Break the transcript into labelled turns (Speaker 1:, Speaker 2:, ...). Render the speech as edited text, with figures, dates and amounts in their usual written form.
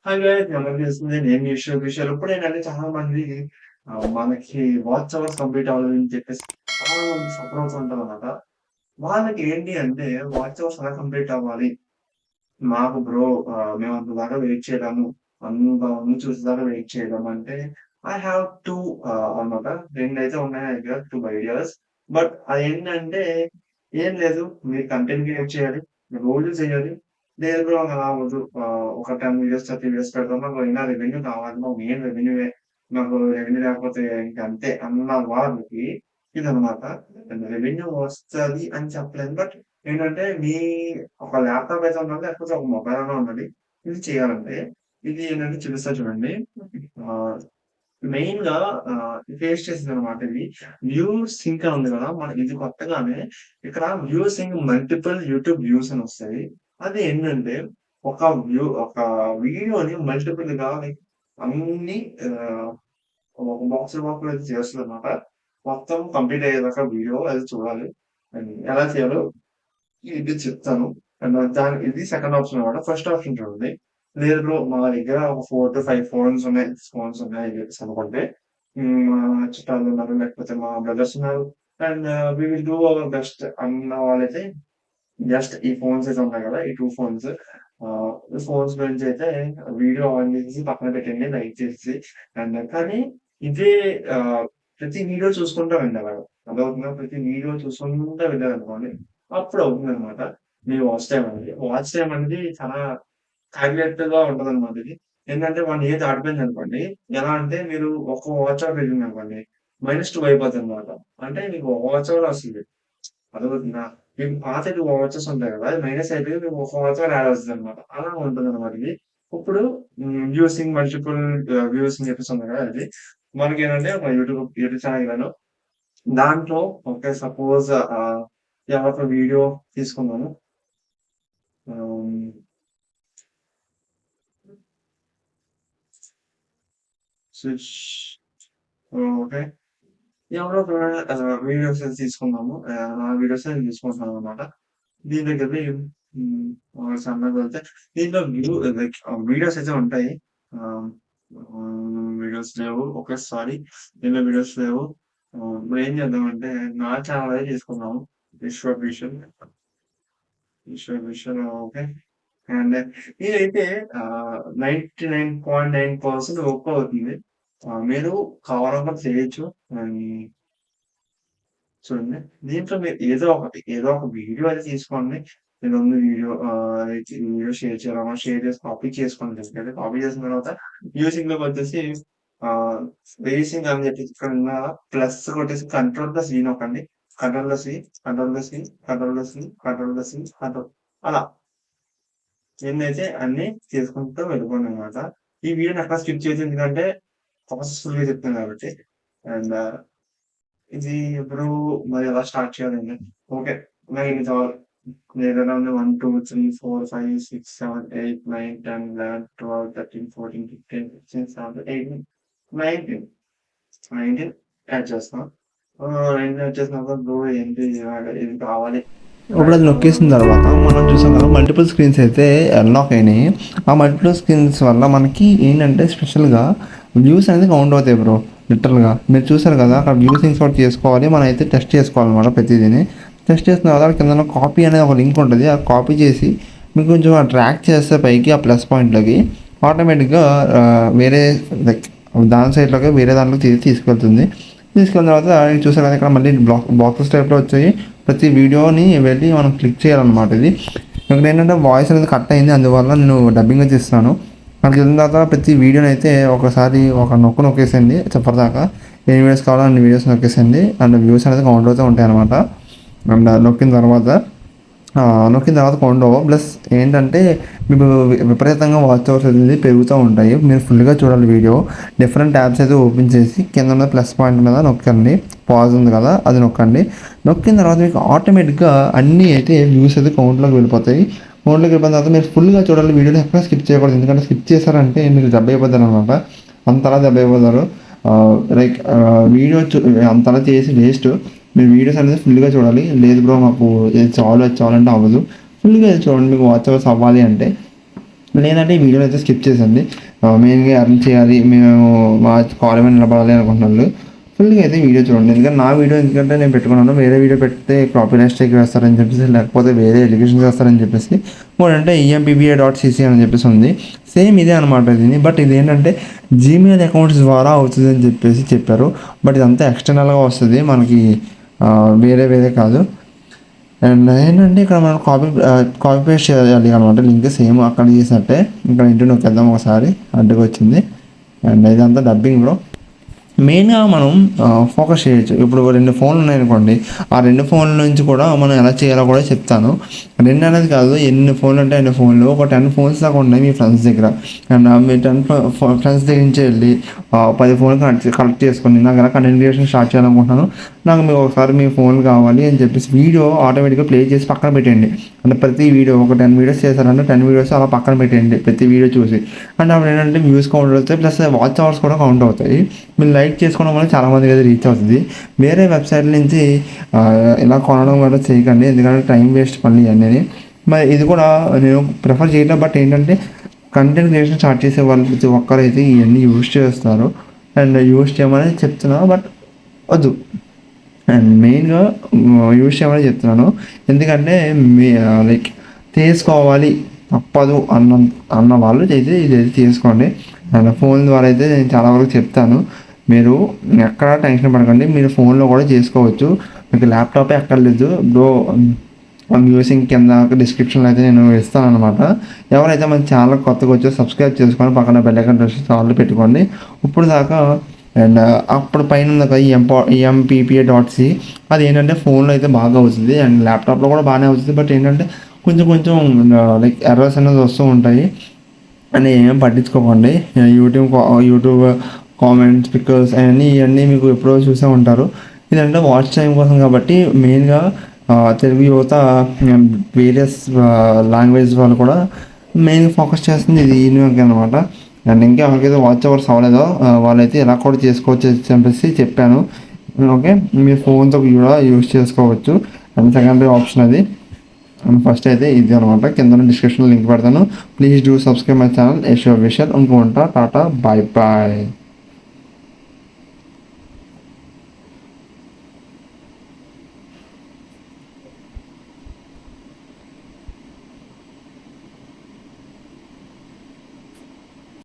Speaker 1: Hi guys అందరికి తెలిసిందే నేను విషయాలు ఇప్పుడేంటంటే చాలా మంది మనకి వాచ్ అవర్స్ కంప్లీట్ అవ్వాలని చెప్పేసి చాలా మంది సఫర్ అవుతూ ఉంటారన్నమాట. వాళ్ళకి ఏంటి అంటే వాచ్ అవర్స్ ఎలా కంప్లీట్ అవ్వాలి? మాకు బ్రో మేము అంత దాకా వెయిట్ చేయలేము. అంతమంది చూసేదాకా వెయిట్ చేయలేము అంటే ఐ హావ్ 2 అన్నమాట. 2 అయితే ఉన్నాయి నా దగ్గర 2 ఐడియాస్. బట్ అదేంటంటే ఏం లేదు. మీరు కంటెంట్ క్రియేట్ చేయాలి. రోజు చేయాలి. లేదు బ్రో అలా అవ్వదు. ఒక 10 వీడియోస్, 30 వీడియోస్ పెడతాం. మాకు అయినా రెవెన్యూ కావాలి. మాకు మెయిన్ రెవెన్యూయే. మాకు రెవెన్యూ లేకపోతే ఇంక అంతే అన్న వాళ్ళకి ఇదనమాట. రెవెన్యూ వస్తది అని చెప్పలేను. బట్ ఏంటంటే ఒక ల్యాప్‌టాప్ అయితే ఉండాలి. లేకపోతే ఒక మొబైల్ అన్నా ఉండాలి. ఇది చేయాలంటే ఇది ఏంటంటే చూపిస్తా చూడండి. ఆహ్, మెయిన్‌గా ఫేస్ చేసిందనమాట ఇది. వ్యూ సింక్ అని ఉంది కదా! ఇది కొత్తగానే ఇక్కడ view sync multiple YouTube views అని వస్తాయి. అది ఏంటంటే ఒక వీడియోని మల్టిపుల్‌గా లైక్ అన్ని ఆహ్, ఒక బాక్స్‌లో అయితే చేస్తదనమాట. మొత్తం కంప్లీట్ అయ్యేదాకా వీడియో అది చూడాలి. అండ్ ఎలా చేయాలో ఇది చెప్తాను. అండ్ ఇది సెకండ్ ఆప్షన్ అన్నమాట. ఫస్ట్ ఆప్షన్ చూడండి. లేదు బ్రో మా దగ్గర ఒక 4-5 ఫోన్స్ ఉన్నాయి చెప్పేసి అనుకుంటే మా చుట్టాలున్నారు, లేకపోతే మా బ్రదర్స్ ఉన్నారు. And we will do our best అన్న వాళ్ళైతే జస్ట్ ఈ ఫోన్స్ అయితే ఉన్నాయి కదా! ఈ 2 ఫోన్స్ ఫోన్స్ గురించి అయితే వీడియో ఆన్ చేసేసి పక్కన పెట్టండి లైక్ చేసేసి. అండ్ కానీ ఇదే ప్రతి వీడియో చూసుకుంటా వెళ్ళేవాడు. అర్థమవుతుందా? ప్రతి వీడియో చూసుకుంటా వెళ్ళారనుకోండి అప్పుడు అవుతుందనమాట. మీ వాచ్ టైమ్ అనేది. వాచ్ టైమ్ అనేది చాలా కాలిక్యులేటెడ్‌గా ఉంటదనమాట ఇది. ఏంటంటే 1 ఇయర్ దాటిపోయిందనుకోండి, ఎలా అంటే మీరు ఒక వాచ్ అవర్ వెళ్ళిందనుకోండి, -2 అయిపోద్దనమాట. అంటే మీకు ఒక వాచ్ అవర్ వస్తుంది. అర్థమవుతుందా? మీకు పాతవి వాచెస్ ఉంటాయి కదా! అది మైనస్ అయిపోయి మీకు ఒక వాచ్ అవర్ యాడ్ వస్తదనమాట. అలా ఉంటదనమాట ఇది. ఇప్పుడు వ్యూసింగ్ మల్టిపుల్ వ్యూస్ అని చెప్పేసి ఉంది కదా! అది. మనకేంటంటే ఒక యూట్యూబ్ ఛానెల్ దాంట్లో ఓకే. సపోజ్ ఎవరితో వీడియో తీసుకున్నాను. ఆహ్, స్విచ్ ఓకే. ఎవరో ఒక వీడియోస్ తీసుకున్నాము. నా వీడియోసే నేను తీసుకుంటున్నాననమాట. దీని దగ్గరది సన్నగా వెళ్తే దీంట్లో లైక్ వీడియోస్ అయితే ఉంటాయి. ఆహ్, వీడియోస్ లేవు. ఓకే. సారీ. దీంట్లో వీడియోస్ లేవు. ఇప్పుడు ఏం చేద్దామంటే నా ఛానెల్ అయితే తీసుకుందాము. విశ్వభూషణ్. విశ్వభూషణ్ ఓకే. అండ్ ఇదైతే 99.9% వర్క్ అవుతుంది. మీరు కావాలనుకుంటే చేయొచ్చు. అండ్ చూడండి. దీంట్లో మీరు ఏదో ఒక వీడియో అయితే తీసుకోండి. ఏదన్నా వీడియో షేర్ చేయాలన్నా షేర్ చేసి కాపీ చేసుకోండి. ఎందుకంటే కాపీ చేసిన తర్వాత మ్యూజిక్‌లోకొచ్చేసి ఆహ్, రేసింగ్ అని చెప్పేసి కింద ప్లస్ కొట్టేసి కంట్రోల్+V నొక్కండి. కంట్రోల్+V, కంట్రోల్+V, కంట్రోల్+V, కంట్రోల్+V, కంట్రోల్ అలా ఎన్నైతే అన్నీ చేసుకుంటూ వెళ్ళిపోండనమాట. ఈ వీడియోని ఎక్కడ స్కిప్ చేయొద్దు. ఎందుకంటే ప్రాసెస్‌ఫుల్‌గా చెప్తాను కాబట్టి. అండ్ ఇది ఇప్పుడు మరి ఎలా స్టార్ట్ చేయాలండి? ఓకే. నాకు ఇన్ని చాలు. ఏదైనా ఉంది 1, 2, 3, 4, 5, 6, 7, 8, 9, 10, 11, 12, 13, 14, 15, 16, 17, 18, 19, 19 యాడ్ చేస్తాం. 19 యాడ్ చేసిన తర్వాత బ్రో ఏంటి ఇది కావాలి.
Speaker 2: ఇప్పుడు అది నొక్కేసిన తర్వాత మనం చూసాం కదా మల్టిపుల్ స్క్రీన్స్ అయితే అన్లాక్ అయినాయి. ఆ మల్టిపుల్ స్క్రీన్స్ వల్ల మనకి ఏంటంటే స్పెషల్గా వ్యూస్ అనేది కౌంట్ అవుతాయి బ్రో. లిటరల్గా మీరు చూసారు కదా అక్కడ వ్యూసింగ్ సార్ట్ చేసుకోవాలి. మనం అయితే టెస్ట్ చేసుకోవాలన్నమాట ప్రతిదీని. టెస్ట్ చేసిన తర్వాత కింద కాపీ అనేది ఒక లింక్ ఉంటుంది. ఆ కాపీ చేసి మీకు కొంచెం ట్రాక్ చేస్తే పైకి ఆ ప్లస్ పాయింట్లకి ఆటోమేటిక్గా వేరే లైక్ దాని సైడ్లోకి వేరే దాంట్లో తీసుకెళ్తుంది. తీసుకెళ్ళిన తర్వాత చూసారు కదా ఇక్కడ మళ్ళీ బాక్సెస్ టైప్లో వచ్చాయి. ప్రతి వీడియోని వెళ్ళి మనం క్లిక్ చేయాలన్నమాట. ఇది ఇక్కడ ఏంటంటే వాయిస్ అనేది కట్ అయింది, అందువల్ల నేను డబ్బింగ్ అయితే ఇస్తాను. మనకి వెళ్ళిన తర్వాత ప్రతి వీడియోని అయితే ఒకసారి ఒక నొక్కేసేయండి చెప్పదాకా. ఎన్ని వీడియోస్ కావాలో అన్ని వీడియోస్ నొక్కేసేయండి. అండ్ వ్యూస్ అనేది కౌంట్ అవుతూ ఉంటాయి అనమాట. అండ్ నొక్కిన తర్వాత కౌంట్ అవ్వ ప్లస్ ఏంటంటే మీకు విపరీతంగా వాచ్ అవర్స్ అనేది పెరుగుతూ ఉంటాయి. మీరు ఫుల్గా చూడాలి వీడియో. డిఫరెంట్ ట్యాబ్స్ అయితే ఓపెన్ చేసి కింద ఉన్న ప్లస్ పాయింట్ మీద నొక్కండి. పాజ్ ఉంది కదా అది నొక్కండి. నొక్కిన తర్వాత మీకు ఆటోమేటిక్గా అన్నీ అయితే వ్యూస్ అయితే కౌంట్లోకి వెళ్ళిపోతాయి. కౌంట్లోకి వెళ్ళిపోయిన తర్వాత మీరు ఫుల్గా చూడాలి. వీడియోని ఎక్కడ స్కిప్ చేయకూడదు. ఎందుకంటే స్కిప్ చేశారంటే మీరు దెబ్బ అయిపోతారు అనమాట. అంతలా దెబ్బ అయిపోతారు. లైక్ వీడియో అంతలా చేసి వేస్ట్. మీరు వీడియోస్ అనేది ఫుల్గా చూడాలి. లేదు బ్రో మాకు ఇది చాలు అది చాలు అంటే అవ్వదు. ఫుల్గా చూడండి. మీకు వాచ్ అవర్స్ అవ్వాలి అంటే లేదంటే ఈ వీడియోని అయితే స్కిప్ చేసండి. మెయిన్గా ఎర్న్ చేయాలి, మేము మా కాళ్ళ మీద నిలబడాలి అనుకుంటున్నాను ఫుల్గా అయితే వీడియో చూడండి. ఎందుకంటే నా వీడియో ఎందుకంటే నేను పెట్టుకున్నాను, వేరే వీడియో పెడితే కాపీరైట్ స్ట్రైక్ వేస్తారని చెప్పేసి, లేకపోతే వేరే ఎడ్యుకేషన్ చేస్తారని చెప్పేసి. ఇంకోటంటే EMPBA.cc అని చెప్పేసి ఉంది, సేమ్ ఇదే అనమాట దీన్ని. బట్ ఇది ఏంటంటే జీమెయిల్ అకౌంట్స్ ద్వారా అవుతుంది అని చెప్పేసి చెప్పారు. బట్ ఇదంతా ఎక్స్టర్నల్గా వస్తుంది మనకి, వేరే వేరే కాదు. అండ్ ఏంటంటే ఇక్కడ మనం కాపీ పేస్ట్ చేయాలి అనమాట లింక్, సేమ్ అక్కడ చేసినట్టే. ఇక్కడ ఇంటి నొక్కేద్దాం ఒకసారి, అడ్డుకు వచ్చింది. అండ్ ఇదంతా డబ్బింగ్ బ్రో. మెయిన్గా మనం ఫోకస్ చేయొచ్చు. ఇప్పుడు 2 ఫోన్లు ఉన్నాయనుకోండి, ఆ 2 ఫోన్ల నుంచి కూడా మనం ఎలా చేయాలో కూడా చెప్తాను. 2 అనేది కాదు, ఎన్ని ఫోన్లు అంటే అన్ని ఫోన్లు, ఒక 10 ఫోన్స్ దాకా ఉన్నాయి మీ ఫ్రెండ్స్ దగ్గర. అండ్ మీ 10 ఫ్రెండ్స్ దగ్గర నుంచి వెళ్ళి 10 ఫోన్లు కలెక్ట్ చేసుకొని నాకు ఎలా కంటెంట్ క్రియేషన్ స్టార్ట్ చేయాలనుకుంటున్నాను, నాకు మీరు ఒకసారి మీ ఫోన్ కావాలి అని చెప్పేసి వీడియో ఆటోమేటిక్గా ప్లే చేసి పక్కన పెట్టండి. అంటే ప్రతి వీడియో ఒక 10 వీడియోస్ చేశారంటే 10 వీడియోస్ అలా పక్కన పెట్టండి ప్రతి వీడియో చూసి. అండ్ అప్పుడు ఏంటంటే వ్యూస్ కౌంట్ అవుతాయి, ప్లస్ వాచ్ అవర్స్ కూడా కౌంట్ అవుతాయి. మీరు లైక్ చేసుకోవడం వల్ల చాలామందికి అయితే రీచ్ అవుతుంది. వేరే వెబ్సైట్ నుంచి ఇలా కొనడం కూడా చేయకండి, ఎందుకంటే టైం వేస్ట్ మళ్ళీ అనేది. మరి ఇది కూడా నేను ప్రిఫర్ చేయట్లేదు. బట్ ఏంటంటే కంటెంట్ క్రియేషన్ స్టార్ట్ చేసే వాళ్ళు ప్రతి ఒక్కరైతే ఇవన్నీ యూజ్ చేస్తారు. అండ్ యూజ్ చేయమని చెప్తున్నా, బట్ వద్దు. అండ్ మెయిన్గా యూజ్ చేయమని చెప్తున్నాను, ఎందుకంటే లైక్ తీసుకోవాలి తప్పదు అన్న వాళ్ళు అయితే ఇదైతే తీసుకోండి. అండ్ ఫోన్ ద్వారా అయితే నేను చాలా వరకు చెప్తాను, మీరు ఎక్కడ టెన్షన్ పడకండి, మీరు ఫోన్లో కూడా చేసుకోవచ్చు. మీకు ల్యాప్టాపే అక్కర్లేదు బ్రో. యూసింగ్ కింద డిస్క్రిప్షన్లో అయితే నేను ఇస్తాను అనమాట. ఎవరైతే మన ఛానల్ కొత్తగా వచ్చో సబ్స్క్రైబ్ చేసుకొని పక్కన బెల్ ఐకాన్ ఆల్ పెట్టుకోండి ఇప్పుడు దాకా. అండ్ అప్పుడు పైన ఉంది కదా EMPBA.c, అది ఏంటంటే ఫోన్లో అయితే బాగా అవుతుంది అండ్ ల్యాప్టాప్లో కూడా బాగానే అవుతుంది. బట్ ఏంటంటే కొంచెం లైక్ ఎర్రర్స్ అనేది వస్తూ ఉంటాయి అని ఏం పట్టించుకోకండి. యూట్యూబ్ కామెంట్స్ పిక్కర్స్ ఇవన్నీ మీకు ఎప్పుడో చూసే ఉంటారు. ఇదంటే వాచ్ టైం కోసం కాబట్టి మెయిన్గా తెలుగు యువత వేరియస్ లాంగ్వేజ్ వాళ్ళు కూడా మెయిన్గా ఫోకస్ చేస్తుంది ఇది అనమాట. అండ్ ఇంకా ఎవరికైతే వాచ్ అవర్స్ అవ్వలేదో వాళ్ళైతే ఎలా కూడా చేసుకోవచ్చు అని చెప్పేసి చెప్పాను. ఓకే, మీ ఫోన్తో కూడా యూజ్ చేసుకోవచ్చు. అండ్ సెకండరీ ఆప్షన్ అది. అండ్ ఫస్ట్ అయితే ఇది అనమాట, కింద డిస్క్రిప్షన్లో లింక్ పెడతాను. Please do subscribe my channel Yash official. ఇంకో ఉంటా, టాటా, బాయ్ బాయ్.